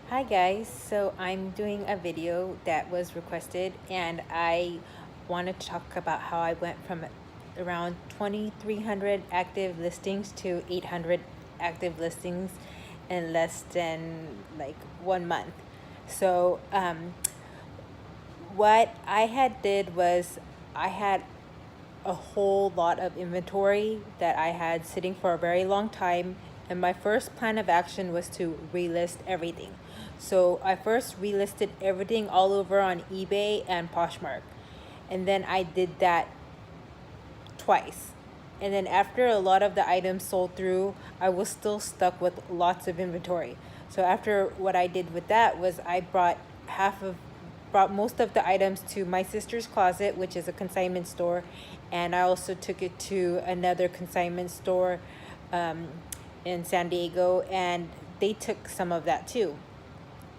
Hi guys, so I'm doing a video that was requested and I wanted to talk about how I went from around 2,300 active listings to 800 active listings in less than like 1 month. So what I had did was I had a whole lot of inventory that I had sitting for a very long time, and my first plan of action was to relist everything. So I first relisted everything all over on eBay and Poshmark, and then I did that twice. And then after a lot of the items sold through, I was still stuck with lots of inventory. So after what I did with that was I brought most of the items to my sister's closet, which is a consignment store, and I also took it to another consignment store um, in San Diego, and they took some of that too.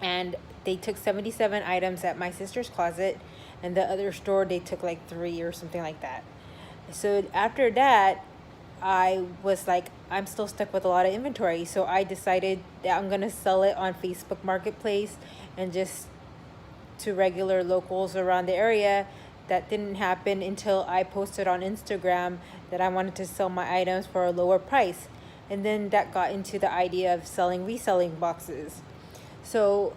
And they took 77 items at my sister's closet, and the other store they took like 3 or something like that. So after that, I was like, I'm still stuck with a lot of inventory. So I decided that I'm going to sell it on Facebook Marketplace and just to regular locals around the area. That didn't happen until I posted on Instagram that I wanted to sell my items for a lower price. And then that got into the idea of selling reselling boxes. So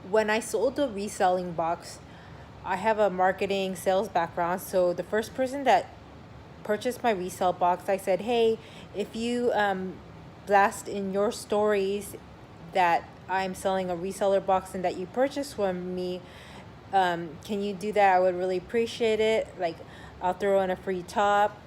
when I sold the reselling box, I have a marketing sales background. So the first person that purchased my resale box, I said, hey, if you blast in your stories that I'm selling a reseller box and that you purchased from me, can you do that? I would really appreciate it. Like, I'll throw in a free top,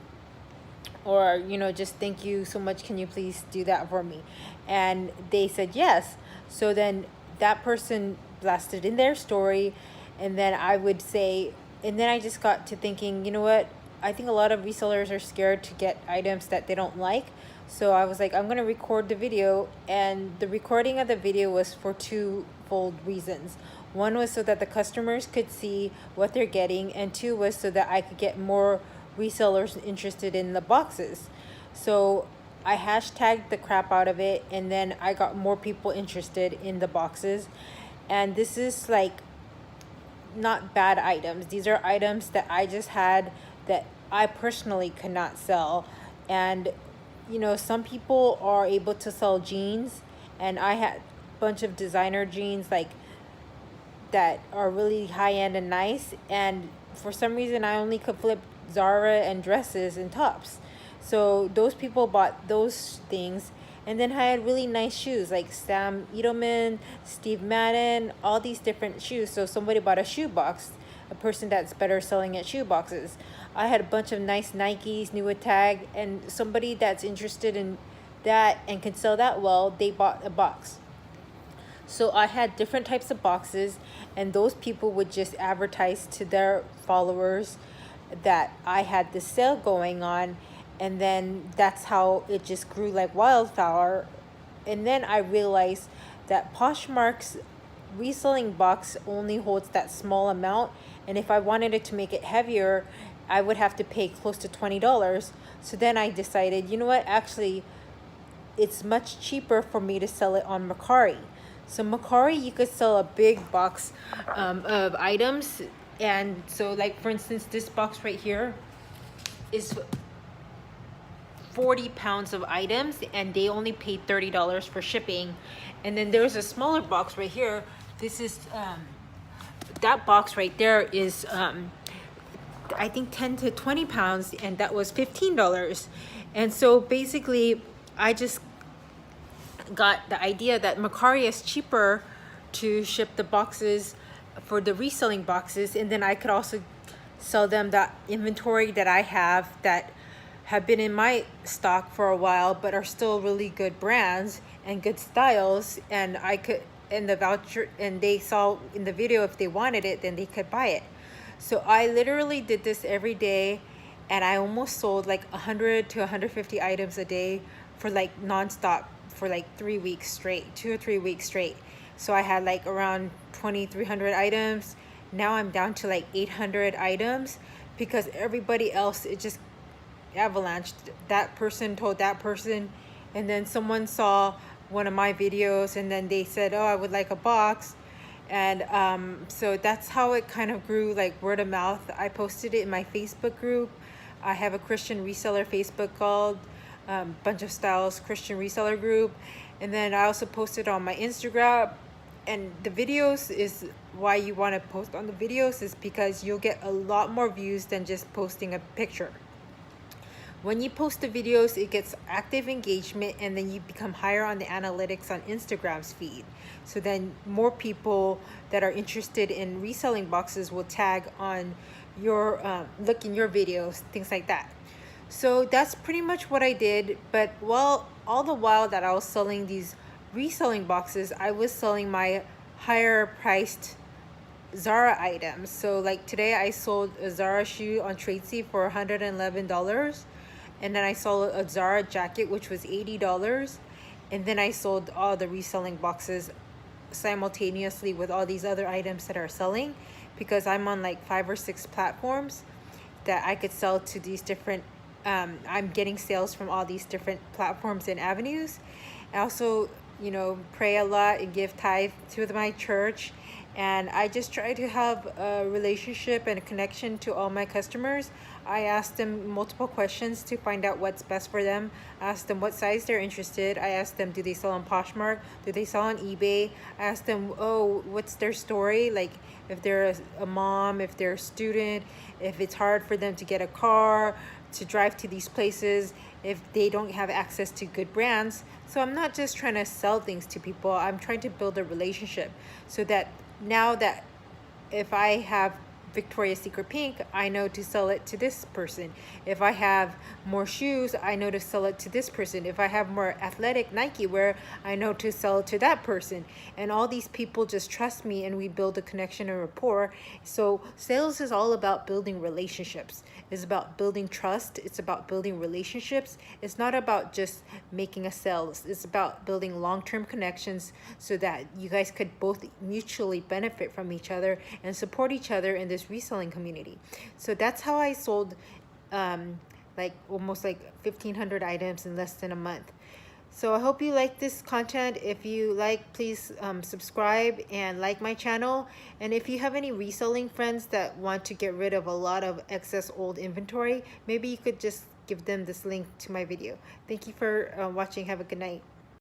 or just thank you so much, can you please do that for me? And they said yes. So then that person blasted in their story, and then I would say, and then I just got to thinking, you know what, I think a lot of resellers are scared to get items that they don't like. So I was like, I'm going to record the video. And the recording of the video was for twofold reasons. One was so that the customers could see what they're getting, and two was so that I could get more resellers interested in the boxes. So I hashtagged the crap out of it, and then I got more people interested in the boxes. And this is like not bad items. These are items that I just had that I personally could not sell. And some people are able to sell jeans, and I had a bunch of designer jeans like that are really high end and nice, and for some reason I only could flip Zara and dresses and tops. So those people bought those things. And then I had really nice shoes like Sam Edelman, Steve Madden, all these different shoes. So somebody bought a shoe box, a person that's better selling at shoe boxes. I had a bunch of nice Nikes, new with tag, and somebody that's interested in that and can sell that well, they bought a box. So I had different types of boxes, and those people would just advertise to their followers that I had this sale going on. And then that's how it just grew like wildfire. And then I realized that Poshmark's reselling box only holds that small amount. And if I wanted it to make it heavier, I would have to pay close to $20. So then I decided, you know what, actually, it's much cheaper for me to sell it on Mercari. So Mercari, you could sell a big box of items. And so like, for instance, this box right here is 40 pounds of items, and they only paid $30 for shipping. And then there's a smaller box right here. This is that box right there is I think 10 to 20 pounds, and that was $15. And so basically I just got the idea that Mercari is cheaper to ship the boxes for the reselling boxes, and then I could also sell them that inventory that I have that have been in my stock for a while but are still really good brands and good styles, and I could, and the voucher, and they saw in the video if they wanted it, then they could buy it. So I literally did this every day, and I almost sold like 100 to 150 items a day for like nonstop for like 3 weeks straight, 2 or 3 weeks straight. So I had like around 2,300 items. Now I'm down to like 800 items because everybody else, it just avalanched. That person told that person, and then someone saw one of my videos, and then they said, oh, I would like a box. And so that's how it kind of grew, like word of mouth. I posted it in my Facebook group. I have a Christian reseller Facebook called Bunch of Styles Christian Reseller Group. And then I also posted on my Instagram. And the videos is why you want to post on the videos, is because you'll get a lot more views than just posting a picture. When you post the videos, it gets active engagement, and then you become higher on the analytics on Instagram's feed. So then more people that are interested in reselling boxes will tag on your look in your videos, things like that. So that's pretty much what I did. But all the while that I was selling these reselling boxes, I was selling my higher priced Zara items. So like today I sold a Zara shoe on Tradesy for $111. And then I sold a Zara jacket, which was $80. And then I sold all the reselling boxes simultaneously with all these other items that are selling, because I'm on like 5 or 6 platforms that I could sell to these different, I'm getting sales from all these different platforms and avenues. I also, pray a lot and give tithe to my church. And I just try to have a relationship and a connection to all my customers. I ask them multiple questions to find out what's best for them. I ask them what size they're interested. I ask them, do they sell on Poshmark? Do they sell on eBay? I ask them, what's their story? Like if they're a mom, if they're a student, if it's hard for them to get a car, to drive to these places, if they don't have access to good brands. So I'm not just trying to sell things to people. I'm trying to build a relationship, so that now that if I have Victoria's Secret Pink, I know to sell it to this person. If I have more shoes, I know to sell it to this person. If I have more athletic Nike wear, I know to sell it to that person. And all these people just trust me, and we build a connection and rapport. So sales is all about building relationships. It's about building trust. It's about building relationships. It's not about just making a sale. It's about building long-term connections, so that you guys could both mutually benefit from each other and support each other in this reselling community. So that's how I sold like almost like 1,500 items in less than a month. So I hope you like this content. If you like, please subscribe and like my channel. And if you have any reselling friends that want to get rid of a lot of excess old inventory, maybe you could just give them this link to my video. Thank you for watching. Have a good night.